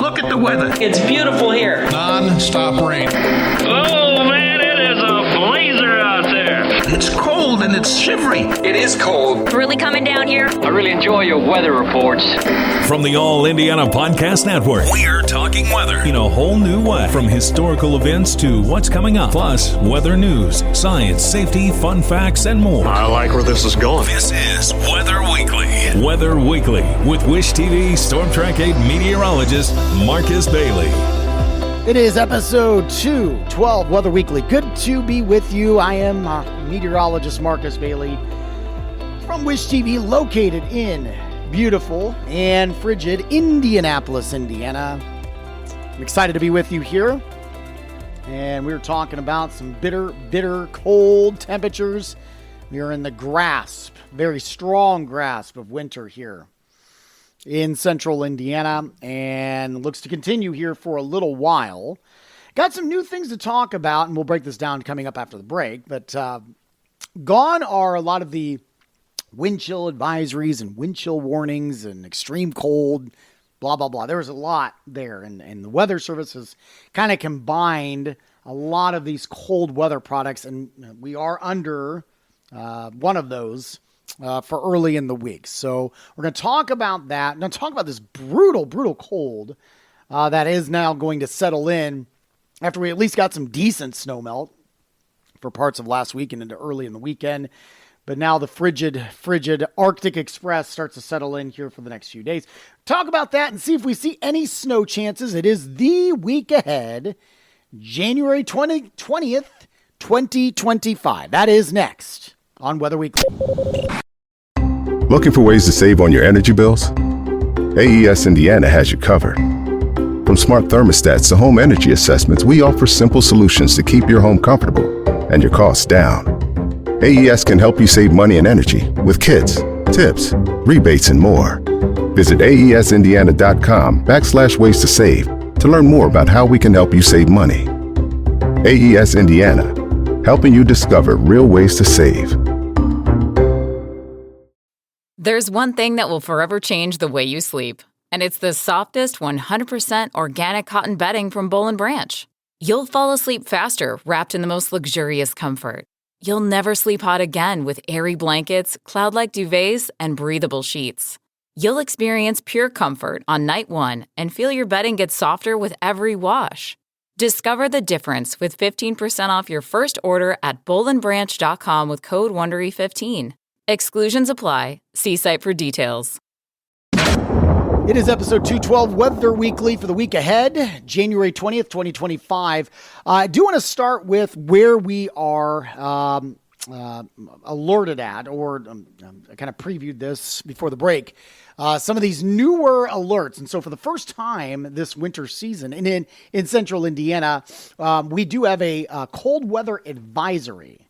Look at the weather. It's beautiful here. Non-stop rain. Oh, man, it is a blazer out there. It's cold and it's shivery. It is cold. It's really coming down here. I really enjoy your weather reports. From the All Indiana Podcast Network, we're talking weather in a whole new way. From historical events to what's coming up, plus weather news, science, safety, fun facts, and more. I like where this is going. This is Weather Weekly. Weather Weekly with Wish TV Storm Track 8 meteorologist Marcus Bailey. It is episode 212 Weather Weekly. Good to be with you. I am meteorologist Marcus Bailey from Wish TV, located in beautiful and frigid Indianapolis, Indiana. I'm excited to be with you here. And we're talking about some bitter cold temperatures. We are in the grasp, very strong grasp of winter here in central Indiana, and looks to continue here for a little while. Got some new things to talk about, and we'll break this down coming up after the break, but gone are a lot of the wind chill advisories and wind chill warnings and extreme cold, blah, blah, blah. There was a lot there, and the Weather Service has kind of combined a lot of these cold weather products, and we are under one of those for early in the week. So we're going to talk about that. We're going to talk about this brutal cold that is now going to settle in after we at least got some decent snow melt for parts of last week and into early in the weekend. But now the frigid Arctic Express starts to settle in here for the next few days. Talk about that and see if we see any snow chances. It is the week ahead, January 20th, 2025. That is next on Weather Weekly. Looking for ways to save on your energy bills? AES Indiana has you covered. From smart thermostats to home energy assessments, we offer simple solutions to keep your home comfortable and your costs down. AES can help you save money and energy with kits, tips, rebates, and more. Visit aesindiana.com/ways to save to learn more about how we can help you save money. AES Indiana, helping you discover real ways to save. There's one thing that will forever change the way you sleep, and it's the softest 100% organic cotton bedding from Boll & Branch. You'll fall asleep faster wrapped in the most luxurious comfort. You'll never sleep hot again with airy blankets, cloud-like duvets, and breathable sheets. You'll experience pure comfort on night one and feel your bedding get softer with every wash. Discover the difference with 15% off your first order at bollandbranch.com with code WONDERY15. Exclusions apply. See site for details. It is episode 212 Weather Weekly for the week ahead, January 20th, 2025. I do want to start with where we are alerted at, or I kind of previewed this before the break. Some of these newer alerts. And so for the first time this winter season, and in central Indiana, we do have a cold weather advisory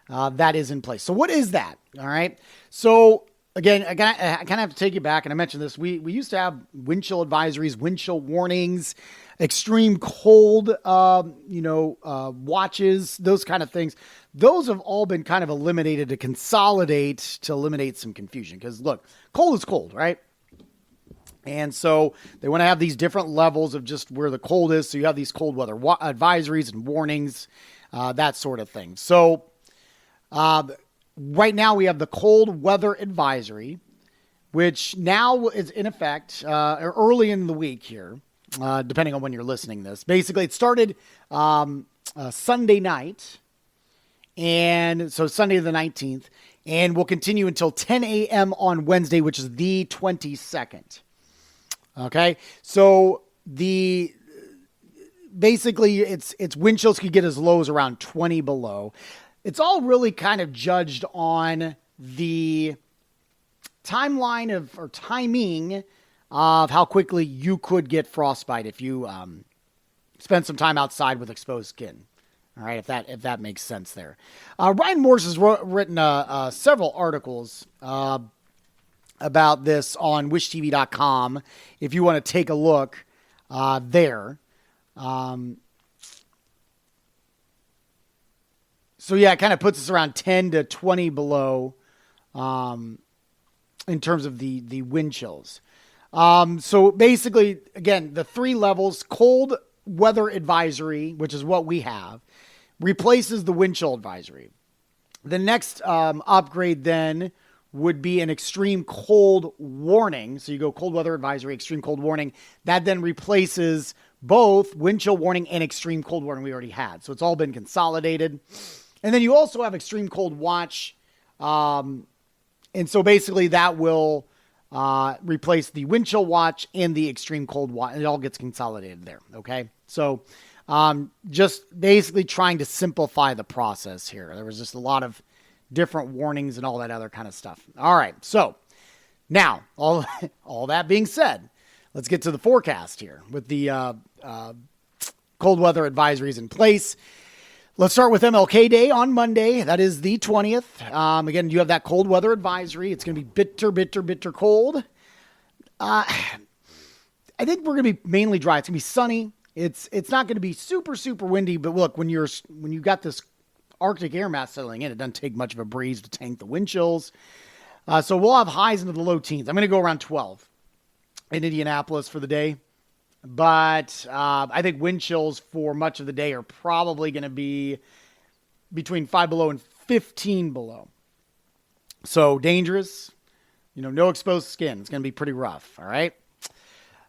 that is in place. So what is that? All right. So again, I kind of have to take you back, and I mentioned this. We used to have wind chill advisories, wind chill warnings, extreme cold, watches, those kind of things. Those have all been kind of eliminated to consolidate, to eliminate some confusion. Because look, cold is cold, right? And so they want to have these different levels of just where the cold is. So you have these cold weather advisories and warnings, that sort of thing. So right now we have the cold weather advisory, which now is in effect early in the week here, depending on when you're listening to this. Basically, it started Sunday night, and so Sunday the 19th, and will continue until 10 a.m. on Wednesday, which is the 22nd. Okay, so basically it's wind chills could get as low as around 20 below. It's all really kind of judged on the timeline or timing of how quickly you could get frostbite if you spend some time outside with exposed skin. All right, if that makes sense there. Ryan Morse has written several articles about this on wishtv.com if you want to take a look there. So yeah, it kind of puts us around 10 to 20 below in terms of the wind chills. So basically, again, the 3 levels, cold weather advisory, which is what we have, replaces the wind chill advisory. The next upgrade then would be an extreme cold warning. So you go cold weather advisory, extreme cold warning. That then replaces both wind chill warning and extreme cold warning we already had. So it's all been consolidated. And then you also have extreme cold watch. And so basically that will replace the wind chill watch and the extreme cold watch. It all gets consolidated there. Okay. So just basically trying to simplify the process here. There was just a lot of different warnings and all that other kind of stuff. All right. So now all that being said, let's get to the forecast here with the cold weather advisories in place. Let's start with MLK Day on Monday. That is the 20th. Again, you have that cold weather advisory. It's going to be bitter cold. I think we're going to be mainly dry. It's going to be sunny. It's not going to be super windy, but look, when you got this Arctic air mass settling in, it doesn't take much of a breeze to tank the wind chills. So we'll have highs into the low teens. I'm going to go around 12 in Indianapolis for the day. But I think wind chills for much of the day are probably going to be between 5 below and 15 below. So dangerous, no exposed skin. It's going to be pretty rough. All right.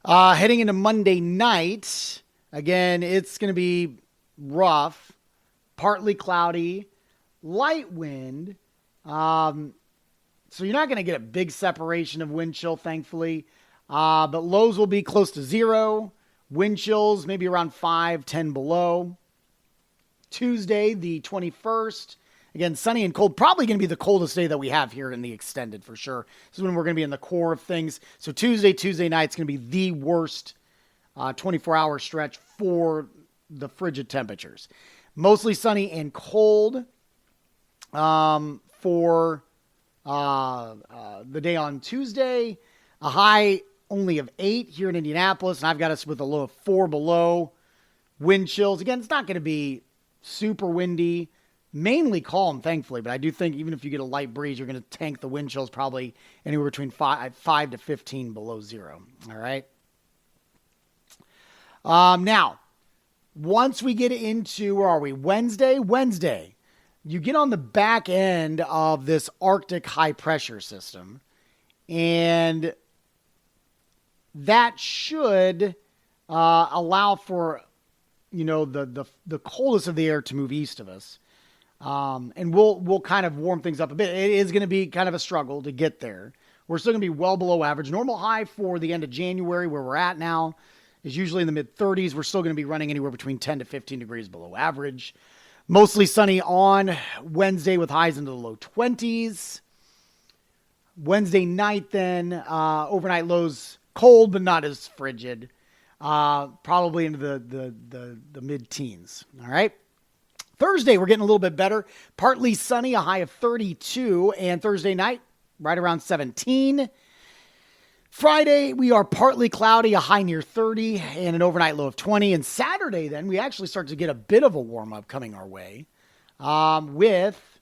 Heading into Monday night, again, it's going to be rough, partly cloudy, light wind. So you're not going to get a big separation of wind chill, thankfully. But lows will be close to 0. Wind chills maybe around 5, 10 below. Tuesday, the 21st. Again, sunny and cold. Probably going to be the coldest day that we have here in the extended for sure. This is when we're going to be in the core of things. So Tuesday night is going to be the worst 24-hour stretch for the frigid temperatures. Mostly sunny and cold for the day on Tuesday. A high only of 8 here in Indianapolis, and I've got us with a low of 4 below. Wind chills. Again, it's not going to be super windy, mainly calm, thankfully, but I do think even if you get a light breeze, you're going to tank the wind chills probably anywhere between 5 to 15 below 0. All right. Now, once we get into, where are we? Wednesday, you get on the back end of this Arctic high pressure system, and that should allow for, the coldest of the air to move east of us. And we'll kind of warm things up a bit. It is going to be kind of a struggle to get there. We're still going to be well below average. Normal high for the end of January, where we're at now, is usually in the mid-30s. We're still going to be running anywhere between 10 to 15 degrees below average. Mostly sunny on Wednesday with highs into the low 20s. Wednesday night then, overnight lows cold, but not as frigid. Probably into the mid-teens. All right. Thursday, we're getting a little bit better. Partly sunny, a high of 32. And Thursday night, right around 17. Friday, we are partly cloudy, a high near 30, and an overnight low of 20. And Saturday, then, we actually start to get a bit of a warm-up coming our way with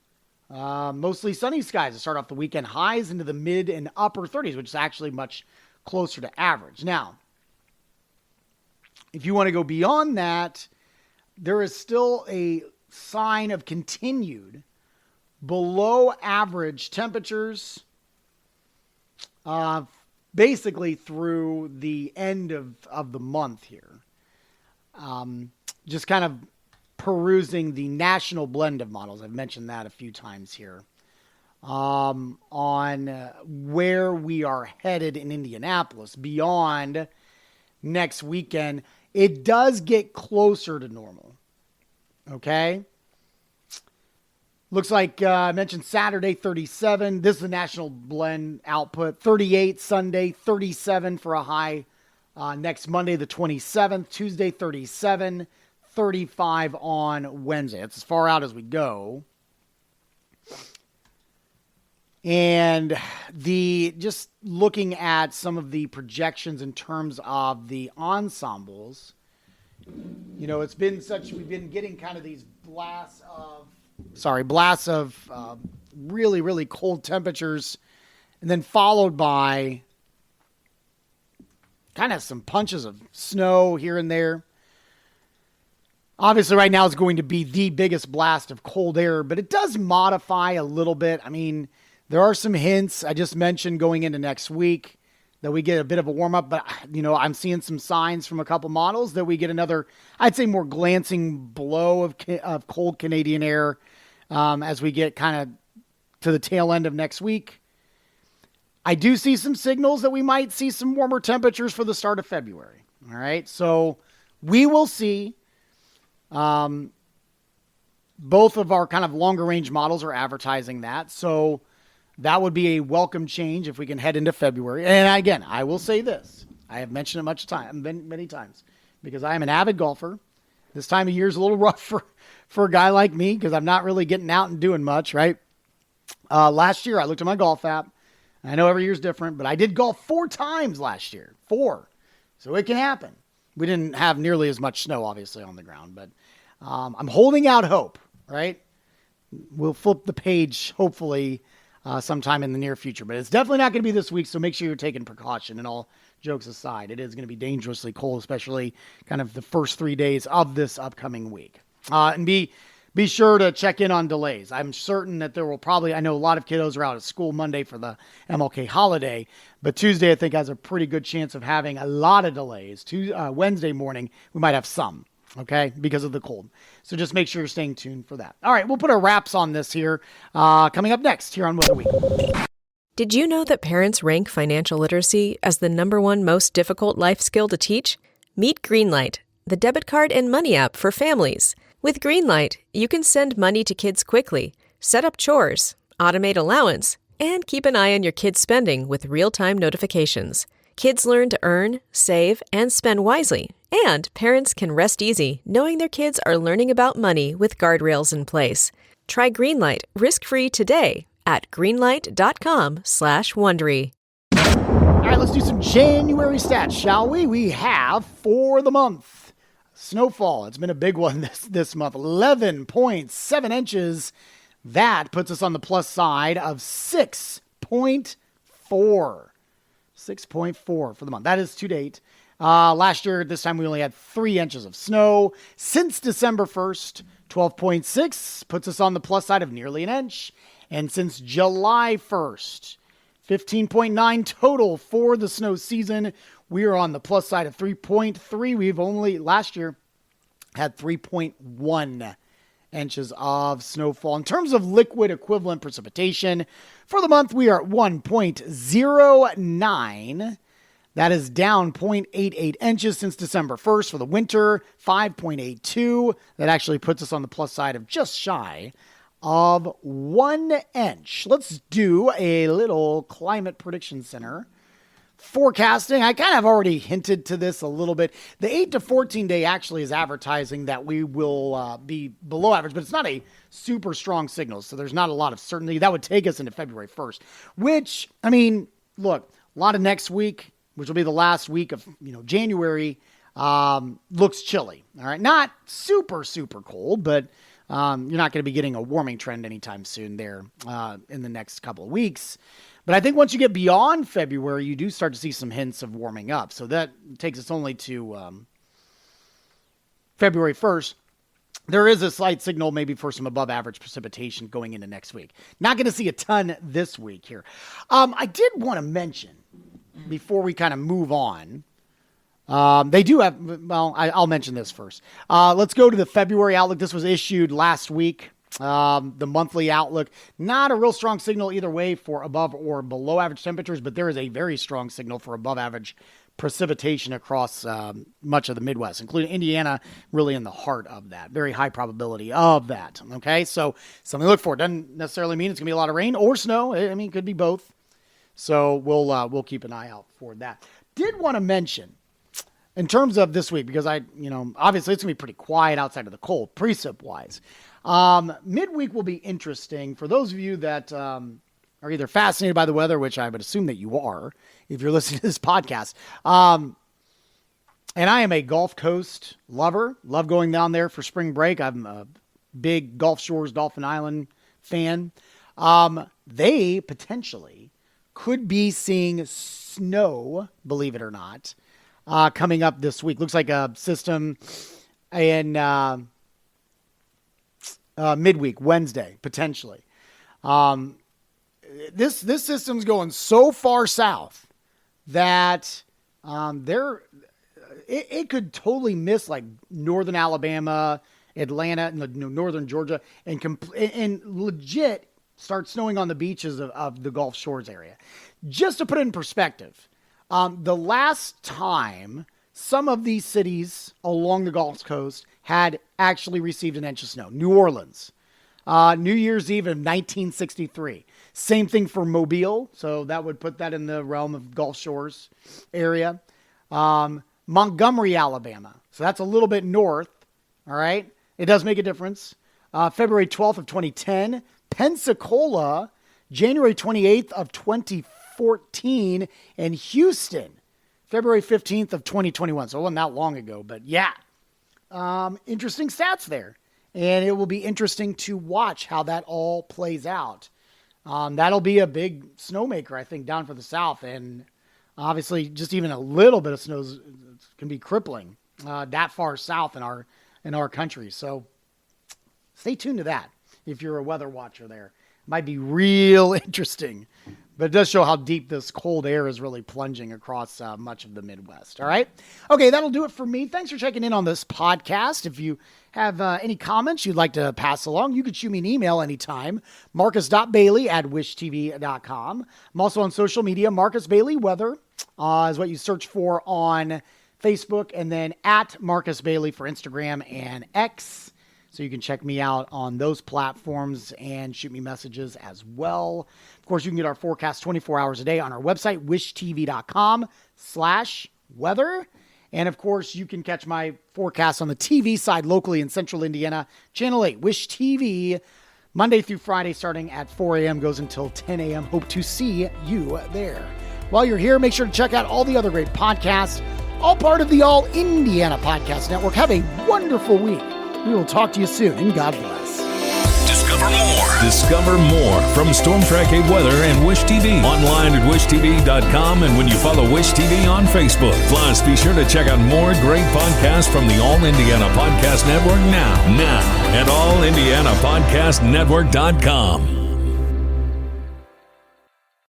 mostly sunny skies to start off the weekend. Highs into the mid and upper 30s, which is actually much closer to average. Now, if you want to go beyond that, there is still a sign of continued below average temperatures basically through the end of the month here. Just kind of perusing the national blend of models. I've mentioned that a few times here. On where we are headed in Indianapolis beyond next weekend, it does get closer to normal. Okay? Looks like I mentioned Saturday, 37. This is the national blend output. 38 Sunday, 37 for a high next Monday, the 27th. Tuesday, 37. 35 on Wednesday. That's as far out as we go. And just looking at some of the projections in terms of the ensembles, we've been getting kind of these blasts of really, really cold temperatures, and then followed by kind of some punches of snow here and there. Obviously, right now is going to be the biggest blast of cold air, but it does modify a little bit. I mean, there are some hints I just mentioned going into next week that we get a bit of a warm-up, but, I'm seeing some signs from a couple models that we get another, I'd say, more glancing blow of cold Canadian air as we get kind of to the tail end of next week. I do see some signals that we might see some warmer temperatures for the start of February. All right, so we will see. Both of our kind of longer range models are advertising that. So that would be a welcome change if we can head into February. And again, I will say this. I have mentioned it many times because I am an avid golfer. This time of year is a little rough for a guy like me because I'm not really getting out and doing much, right? Last year I looked at my golf app. And I know every year's different, but I did golf 4 times last year. 4. So it can happen. We didn't have nearly as much snow, obviously, on the ground, but I'm holding out hope, right? We'll flip the page, hopefully, sometime in the near future, but it's definitely not going to be this week, so make sure you're taking precaution. And all jokes aside, it is going to be dangerously cold, especially kind of the first 3 days of this upcoming week. And be sure to check in on delays. I'm certain that there will I know a lot of kiddos are out of school Monday for the MLK holiday, but Tuesday I think has a pretty good chance of having a lot of delays. Wednesday morning, we might have some, okay, because of the cold. So just make sure you're staying tuned for that. All right, we'll put our wraps on this here coming up next here on Weather Week. Did you know that parents rank financial literacy as the #1 most difficult life skill to teach? Meet Greenlight, the debit card and money app for families. With Greenlight, you can send money to kids quickly, set up chores, automate allowance, and keep an eye on your kids' spending with real-time notifications. Kids learn to earn, save, and spend wisely, and parents can rest easy knowing their kids are learning about money with guardrails in place. Try Greenlight risk-free today at greenlight.com/Wondery. All right, let's do some January stats, shall we? We have for the month. Snowfall, it's been a big one this month, 11.7 inches. That puts us on the plus side of 6.4. 6.4 for the month. That is to date. Last year, this time we only had 3 inches of snow. Since December 1st, 12.6 puts us on the plus side of nearly an inch. And since July 1st, 15.9 total for the snow season. We are on the plus side of 3.3. We've only last year had 3.1 inches of snowfall. In terms of liquid equivalent precipitation, for the month we are at 1.09. That is down 0.88 inches since December 1st. For the winter, 5.82. That actually puts us on the plus side of just shy of 1 inch. Let's do a little climate prediction center forecasting. I kind of already hinted to this a little bit. The 8 to 14 day actually is advertising that we will be below average, but it's not a super strong signal. So there's not a lot of certainty. That would take us into February 1st, which, I mean, look, a lot of next week, which will be the last week of, January, looks chilly. All right. Not super, super cold, but you're not going to be getting a warming trend anytime soon there in the next couple of weeks. But I think once you get beyond February, you do start to see some hints of warming up. So that takes us only to February 1st. There is a slight signal maybe for some above average precipitation going into next week. Not going to see a ton this week here. I did want to mention before we kind of move on, they do have, well, I'll mention this first. Let's go to the February outlook. This was issued last week. The monthly outlook, not a real strong signal either way for above or below average temperatures, but there is a very strong signal for above average precipitation across much of the Midwest, including Indiana, really in the heart of that. Very high probability of that. Okay, so something to look for. Doesn't necessarily mean it's going to be a lot of rain or snow. I mean, it could be both. So we'll keep an eye out for that. Did want to mention, in terms of this week, because obviously it's going to be pretty quiet outside of the cold, precip-wise. Midweek will be interesting for those of you that are either fascinated by the weather, which I would assume that you are if you're listening to this podcast. And I am a Gulf Coast lover. Love going down there for spring break. I'm a big Gulf Shores, Dolphin Island fan. They potentially could be seeing snow, believe it or not, coming up this week. Looks like a system in midweek, Wednesday, potentially. This system's going so far south that it could totally miss like northern Alabama, Atlanta, and northern Georgia, and legit start snowing on the beaches of the Gulf Shores area. Just to put it in perspective, the last time some of these cities along the Gulf Coast had actually received an inch of snow, New Orleans, New Year's Eve of 1963. Same thing for Mobile, so that would put that in the realm of Gulf Shores area. Montgomery, Alabama, so that's a little bit north, all right? It does make a difference. February 12th of 2010, Pensacola, January 28th of 2014, and Houston, February 15th of 2021. So it wasn't that long ago, but yeah. Interesting stats there. And it will be interesting to watch how that all plays out. That'll be a big snowmaker, I think, down for the South. And obviously, just even a little bit of snow can be crippling that far south in our country. So stay tuned to that if you're a weather watcher there. Might be real interesting. But it does show how deep this cold air is really plunging across much of the Midwest. All right. Okay, that'll do it for me. Thanks for checking in on this podcast. If you have any comments you'd like to pass along, you can shoot me an email anytime. Marcus.Bailey@wishtv.com. I'm also on social media. Marcus Bailey Weather is what you search for on Facebook, and then at Marcus Bailey for Instagram and X. So you can check me out on those platforms and shoot me messages as well. Of course, you can get our forecast 24 hours a day on our website, wishtv.com/weather. And of course, you can catch my forecast on the TV side locally in Central Indiana, Channel 8, Wish TV, Monday through Friday, starting at 4 a.m., goes until 10 a.m. Hope to see you there. While you're here, make sure to check out all the other great podcasts, all part of the All Indiana Podcast Network. Have a wonderful week. We will talk to you soon, and God bless. Discover more from Storm Track 8 Weather and Wish TV. Online at wishtv.com and when you follow Wish TV on Facebook. Plus, be sure to check out more great podcasts from the All Indiana Podcast Network now at allindianapodcastnetwork.com.